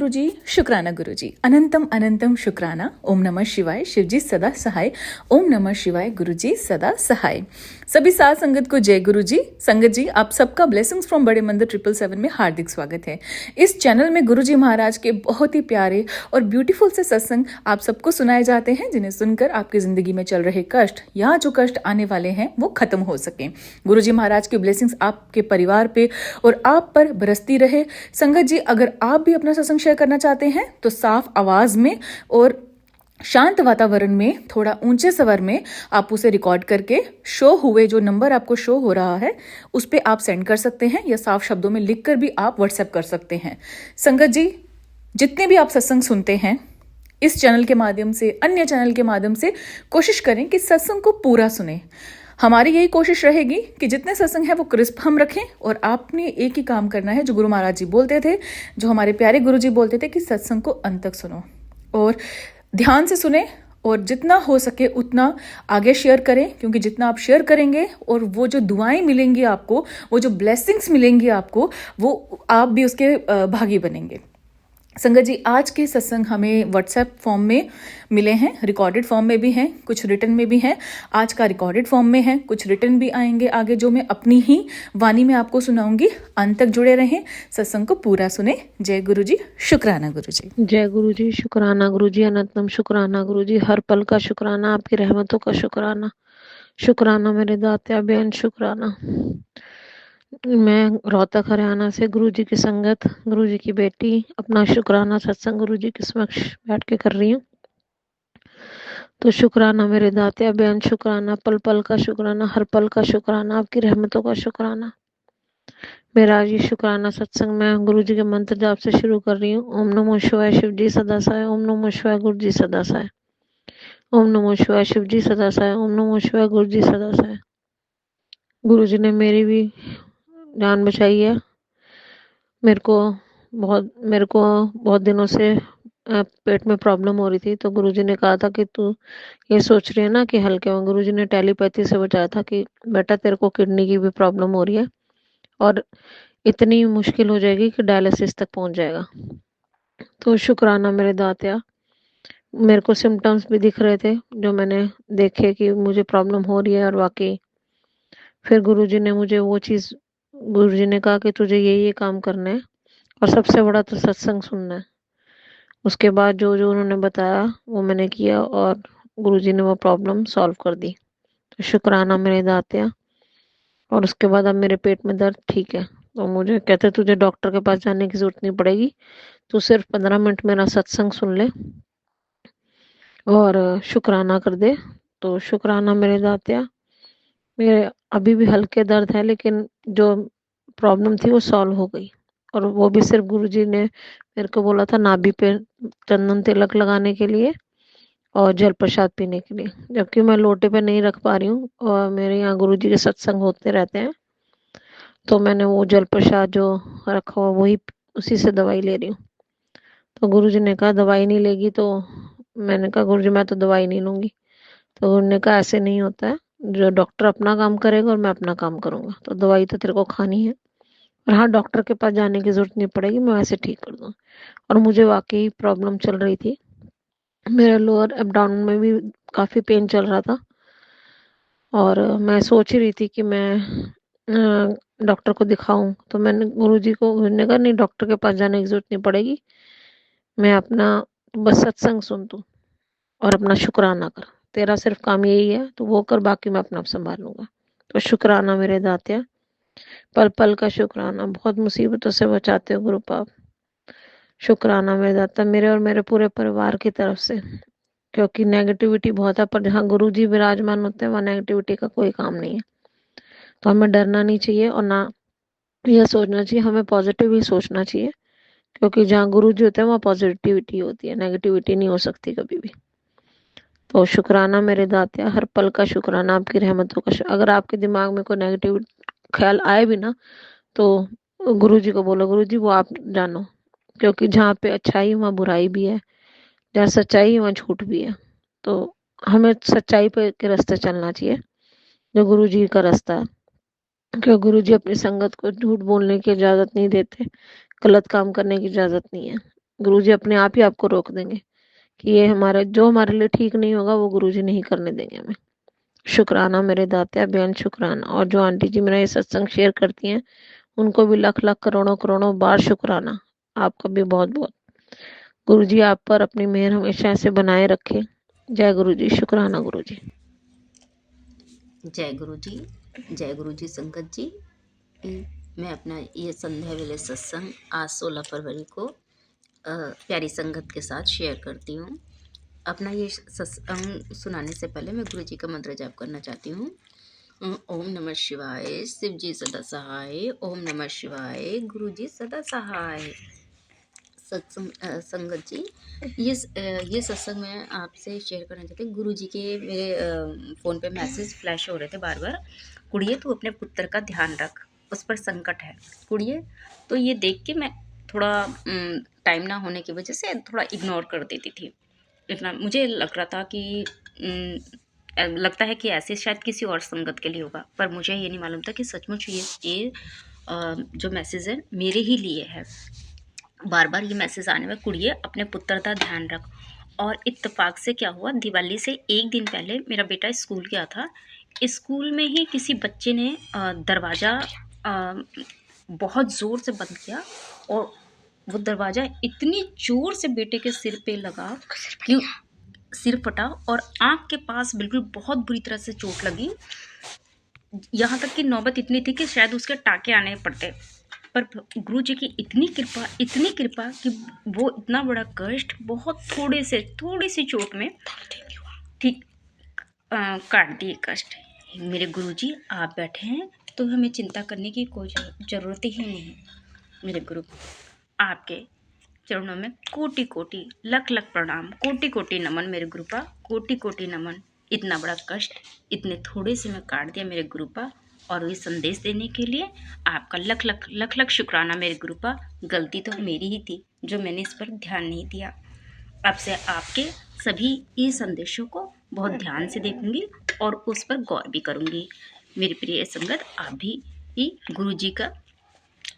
गुरुजी, शुक्राना गुरुजी, अनंतम अनंतम शुक्राना। ओम नमः शिवाय, शिवजी सदा सहाय। ओम नमः शिवाय, गुरुजी सदा सहाय। सभी साथ संगत को जय गुरुजी। संगत जी, आप सबका ब्लेसिंग्स फ्रॉम बड़े मंदिर 777 में हार्दिक स्वागत है। इस चैनल में गुरुजी महाराज के बहुत ही प्यारे और ब्यूटीफुल से सत्संग आप सबको सुनाए जाते हैं, जिन्हें सुनकर आपकी जिंदगी में चल रहे कष्ट या जो कष्ट आने वाले हैं वो खत्म हो सके। गुरुजी महाराज की ब्लेसिंग्स आपके परिवार पे और आप पर बरसती रहे। संगत जी, अगर आप भी अपना सत्संग शेयर करना चाहते हैं तो साफ आवाज में और शांत वातावरण में थोड़ा ऊंचे स्वर में आप उसे रिकॉर्ड करके शो हुए जो नंबर आपको शो हो रहा है उस पे आप सेंड कर सकते हैं, या साफ शब्दों में लिखकर भी आप व्हाट्सएप कर सकते हैं। संगत जी, जितने भी आप सत्संग सुनते हैं इस चैनल के माध्यम से, अन्य चैनल के माध्यम से, कोशिश करें कि सत्संग को पूरा सुने। हमारी यही कोशिश रहेगी कि जितने सत्संग है वो क्रिस्प हम रखें, और आपने एक ही काम करना है जो गुरु महाराज जी बोलते थे, जो हमारे प्यारे गुरु जी बोलते थे कि सत्संग को अंत तक सुनो और ध्यान से सुने, और जितना हो सके उतना आगे शेयर करें, क्योंकि जितना आप शेयर करेंगे और वो जो दुआएं मिलेंगी आपको, वो जो ब्लेसिंग्स मिलेंगी आपको, वो आप भी उसके भागी बनेंगे। संगत जी, आज के सत्संग हमें व्हाट्सएप फॉर्म में मिले हैं, रिकॉर्डेड फॉर्म में भी हैं, कुछ रिटन में भी हैं। आज का रिकॉर्डेड फॉर्म में है, कुछ रिटन भी आएंगे आगे, जो मैं अपनी ही वाणी में आपको सुनाऊंगी। अंत तक जुड़े रहें, सत्संग को पूरा सुने। जय गुरु जी, शुक्राना गुरु जी। जय गुरु जी, शुक्राना गुरु जी, अनंतम शुक्राना गुरु जी, हर पल का शुक्राना, आपकी रहमतों का शुक्राना। शुक्राना मेरे दात्या बेन, शुक्राना। मैं रोहतक हरियाणा से गुरु जी की संगत, गुरु जी की बेटी, अपना शुक्राना सत्संग गुरु जी के समक्ष बैठ के कर रही हूँ। तो शुक्राना मेरे दात्या बेन, शुक्राना, पल पल का शुक्राना, हर पल का शुक्राना, आपकी रहमतों का शुक्राना। मेरा आज ये शुक्राना सत्संग मैं गुरु जी के मंत्र जाप से शुरू कर रही हूँ। ओम नमो शिवाय, शिव जी सदा सहाय। ओम नमो शिवाय, गुरु जी सदा सहाय। ओम नमो शिवाय, शिव जी सदा सहाय। ओम नमो शिवाय, गुरु जी सदा सहाय। गुरु जी ने मेरी भी जान बचाई है। मेरे को बहुत दिनों से पेट में प्रॉब्लम हो रही थी, तो गुरुजी ने कहा था कि तू ये सोच रही है ना कि हल्के में, गुरुजी ने टेलीपैथी से बताया था कि बेटा तेरे को किडनी की भी प्रॉब्लम हो रही है और इतनी मुश्किल हो जाएगी कि डायलिसिस तक पहुंच जाएगा। तो शुक्राना मेरे दात्या, मेरे को सिम्टम्स भी दिख रहे थे जो मैंने देखे कि मुझे प्रॉब्लम हो रही है, और वाकई फिर गुरुजी ने मुझे वो चीज़, गुरुजी ने कहा कि तुझे ये काम करना है और सबसे बड़ा तो सत्संग सुनना है। उसके बाद जो जो उन्होंने बताया वो मैंने किया और गुरुजी ने वो प्रॉब्लम सॉल्व कर दी। तो शुक्राना मेरे दात्या। और उसके बाद अब मेरे पेट में दर्द ठीक है, तो मुझे कहते तुझे डॉक्टर के पास जाने की जरूरत नहीं पड़ेगी, तू सिर्फ 15 मिनट मेरा सत्संग सुन ले और शुक्राना कर दे। तो शुक्राना मेरे दात्या। मेरे अभी भी हल्के दर्द है, लेकिन जो प्रॉब्लम थी वो सॉल्व हो गई, और वो भी सिर्फ गुरुजी ने मेरे को बोला था नाभि पे चंदन तिलक लगाने के लिए और जल प्रसाद पीने के लिए, जबकि मैं लोटे पे नहीं रख पा रही हूँ और मेरे यहाँ गुरुजी के सत्संग होते रहते हैं, तो मैंने वो जल प्रसाद जो रखा हुआ वही, उसी से दवाई ले रही हूँ। तो गुरुजी ने कहा दवाई नहीं लेगी, तो मैंने कहा गुरुजी मैं तो दवाई नहीं लूंगी। तो उन्होंने कहा ऐसे नहीं होता है, जो डॉक्टर अपना काम करेगा और मैं अपना काम करूंगा, तो दवाई तो तेरे को खानी है, और हाँ डॉक्टर के पास जाने की जरूरत नहीं पड़ेगी, मैं वैसे ठीक कर दूँ। और मुझे वाकई प्रॉब्लम चल रही थी, मेरे लोअर एब्डोमेन में भी काफ़ी पेन चल रहा था, और मैं सोच ही रही थी कि मैं डॉक्टर को दिखाऊं। तो मैंने गुरुजी को, उन्होंने कहा नहीं डॉक्टर के पास जाने की जरूरत नहीं पड़ेगी, मैं अपना बस सत्संग सुन तू और अपना शुक्राना कर, तेरा सिर्फ काम यही है, तो वो कर, बाकी मैं अपना आप संभाल लूंगा। तो शुक्राना मेरे दात्या, पल पल का शुक्राना, बहुत मुसीबतों से बचाते हो गुरु पाप। शुक्राना मेरे दाता, मेरे और मेरे पूरे परिवार की तरफ से, क्योंकि नेगेटिविटी बहुत है, पर जहाँ गुरु जी विराजमान होते हैं वहाँ नेगेटिविटी का कोई काम नहीं है। तो हमें डरना नहीं चाहिए और ना यह सोचना चाहिए, हमें पॉजिटिव ही सोचना चाहिए, क्योंकि जहाँ गुरु जी होते हैं वहाँ पॉजिटिविटी होती है, नेगेटिविटी नहीं हो सकती कभी भी। तो शुक्राना मेरे दात्या, हर पल का शुक्राना, आपकी रहमतों का अगर आपके दिमाग में कोई नेगेटिव ख्याल आए भी ना, तो गुरु जी को बोलो गुरु जी वो आप जानो, क्योंकि जहाँ पे अच्छाई वहाँ बुराई भी है, जहाँ सच्चाई है वहाँ झूठ भी है। तो हमें सच्चाई पे के रास्ते चलना चाहिए, जो गुरु जी का रास्ता है, क्योंकि गुरु जी अपनी संगत को झूठ बोलने की इजाज़त नहीं देते, गलत काम करने की इजाज़त नहीं है। गुरुजी अपने आप ही आपको रोक देंगे कि ये जो हमारे लिए ठीक नहीं होगा वो गुरुजी नहीं करने देंगे हमें। शुक्राना मेरे दात्या बेन, शुक्राना। और जो आंटी जी मेरा ये सत्संग शेयर करती हैं उनको भी लाख लाख करोड़ों करोड़ों बार शुक्राना। आपका भी बहुत बहुत। गुरुजी आप पर अपनी मेहर हमेशा ऐसे बनाए रखे। जय गुरुजी। शुक्राना गुरुजी। जय गुरु जी, जय गुरु जी संगत जी। मैं अपना ये संध्या वेले सत्संग आज 16 फरवरी को प्यारी संगत के साथ शेयर करती हूँ। अपना ये सत्संग सुनाने से पहले मैं गुरु जी का मंत्र जाप करना चाहती हूँ। ओम नमः शिवाय, शिव जी सदा सहाय। ओम नमः शिवाय, गुरु जी सदा सहाय। सत्संग संगत जी, ये सत्संग मैं आपसे शेयर करना चाहती हूँ। गुरु जी के मेरे फ़ोन पे मैसेज फ्लैश हो रहे थे बार बार। कुड़िए तू अपने पुत्र का ध्यान रख, उस पर संकट है। कुड़िए, तो ये देख के मैं थोड़ा टाइम ना होने की वजह से थोड़ा इग्नोर कर देती थी। इतना मुझे लग रहा था कि लगता है कि ऐसे शायद किसी और संगत के लिए होगा, पर मुझे ये नहीं मालूम था कि सचमुच ये जो मैसेज है मेरे ही लिए है। बार बार ये मैसेज आने में, कुड़िए अपने पुत्र का ध्यान रख। और इत्तेफाक से क्या हुआ, दिवाली से एक दिन पहले मेरा बेटा स्कूल गया था। स्कूल में ही किसी बच्चे ने दरवाज़ा बहुत ज़ोर से बंद किया और वो दरवाज़ा इतनी ज़ोर से बेटे के सिर पे लगा कि सिर फटा और आँख के पास बिल्कुल बहुत बुरी तरह से चोट लगी। यहाँ तक कि नौबत इतनी थी कि शायद उसके टाँके आने पड़ते। पर गुरु जी की इतनी कृपा कि वो इतना बड़ा कष्ट बहुत थोड़ी सी चोट में ठीक काट दिए कष्ट। मेरे गुरु जी आप बैठे हैं तो हमें चिंता करने की कोई ज़रूरत ही नहीं। मेरे गुरु, आपके चरणों में कोटि कोटि लख लख प्रणाम, कोटि कोटि नमन मेरे गुरुपा, कोटि कोटि नमन। इतना बड़ा कष्ट इतने थोड़े से में काट दिया मेरे गुरुपा, और ये संदेश देने के लिए आपका लख लख लख लख शुक्राना मेरे गुरुपा। गलती तो मेरी ही थी जो मैंने इस पर ध्यान नहीं दिया। अब से आपके सभी ये संदेशों को बहुत ध्यान से देखूंगी और उस पर गौर भी करूंगी। मेरी प्रिय संगत, आप भी गुरु जी का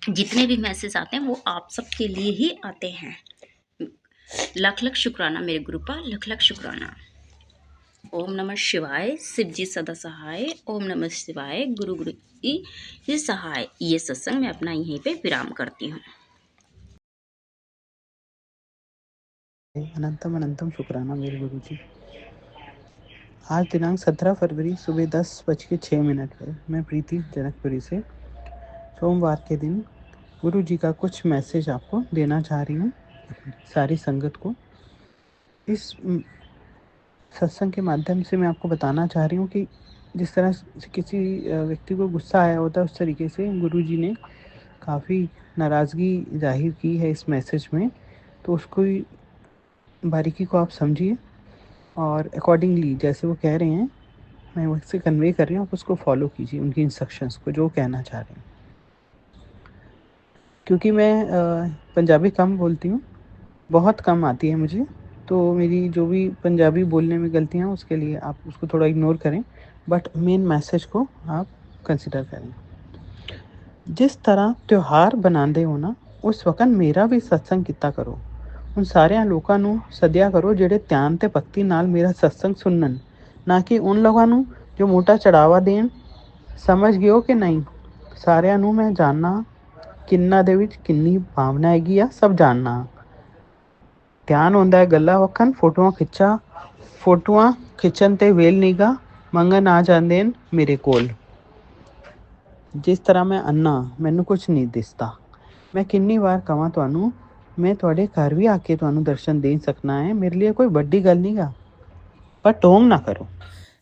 जितने भी मैसेज आते हैं वो आप सबके लिए ही आते हैं। लख लख शुक्राना मेरे गुरुपा, लख लख शुक्राना। ओम नमः शिवाय, शिव जी सदा सहाय। ओम नमः शिवाय, गुरु गुरु जी सहाय। ये सत्संग मैं अपना यहीं पे विराम करती हूँ। अनंतम अनंतम शुक्राना मेरे गुरु जी। आज दिनांक 17 फरवरी सुबह 10:06 पर मैं प्रीति जनकपुरी से सोमवार के दिन गुरु जी का कुछ मैसेज आपको देना चाह रही हूँ, सारी संगत को। इस सत्संग के माध्यम से मैं आपको बताना चाह रही हूँ कि जिस तरह से किसी व्यक्ति को गुस्सा आया होता है, उस तरीके से गुरु जी ने काफ़ी नाराज़गी जाहिर की है इस मैसेज में। तो उसको बारीकी को आप समझिए और अकॉर्डिंगली जैसे वो कह रहे हैं मैं उससे कन्वे कर रही हूँ, आप उसको फॉलो कीजिए, उनकी इंस्ट्रक्शंस को जो कहना चाह रहे हैं। क्योंकि मैं पंजाबी कम बोलती हूँ, बहुत कम आती है मुझे, तो मेरी जो भी पंजाबी बोलने में गलतियाँ उसके लिए आप उसको थोड़ा इग्नोर करें, बट मेन मैसेज को आप कंसिडर करें। जिस तरह त्यौहार बनाते हो ना, उस वक्त मेरा भी सत्संग किता करो। उन सारे लोगों ਨੂੰ सद्या करो ਜਿਹੜੇ ਧਿਆਨ ਤੇ ਭਗਤੀ ਨਾਲ ਮੇਰਾ सत्संग सुनन, ना कि उन लोगों ਨੂੰ जो मोटा चढ़ावा देन। समझ गए हो कि नहीं? सारिਆਂ ਨੂੰ मैं जानना किन्ना ਦੇ ਵਿੱਚ किन्नी भावना हैगी आ, सब जानना। ध्यान ਹੁੰਦਾ है ਗੱਲਾਂ वखन, फोटोआं खिंचन ते वेल नीगा मंगन आ जांदे न मेरे कोल। जिस तरह मैं अन्ना मैनू कुछ नहीं दिसता। मैं किन्नी बार कहां ਤੁਹਾਨੂੰ मैं ਤੁਹਾਡੇ घर भी आके ਤੁਹਾਨੂੰ दर्शन दे सकना है, मेरे लिए कोई बड़ी गल नहीं गा, पर ढोंग ना करो।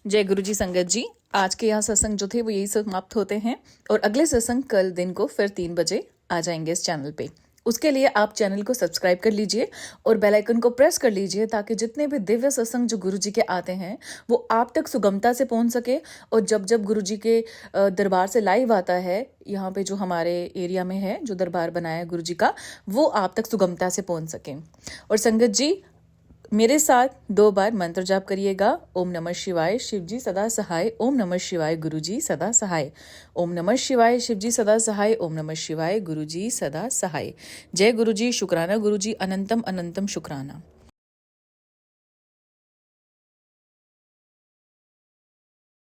जय गुरु जी संगत जी, आज के यहाँ सत्संग जो थे वो यही समाप्त होते हैं और अगले सत्संग कल दिन को फिर 3 बजे आ जाएंगे इस चैनल पे। उसके लिए आप चैनल को सब्सक्राइब कर लीजिए और बेल आइकन को प्रेस कर लीजिए ताकि जितने भी दिव्य सत्संग जो गुरु जी के आते हैं वो आप तक सुगमता से पहुंच सके। और जब जब गुरु जी के दरबार से लाइव आता है, यहाँ पे जो हमारे एरिया में है जो दरबार बनाया है गुरु जी का, वो आप तक सुगमता से पहुंच सके। और संगत जी, मेरे साथ 2 बार मंत्र जाप करिएगा। ओम नमः शिवाय, शिवजी सदा सहाय। ओम नमः शिवाय, गुरुजी सदा सहाय। ओम नमः शिवाय, शिवजी सदा सहाय। ओम नमः शिवाय, गुरुजी सदा सहाय। जय गुरुजी, शुक्राना गुरुजी, अनंतम अनंतम शुक्राना।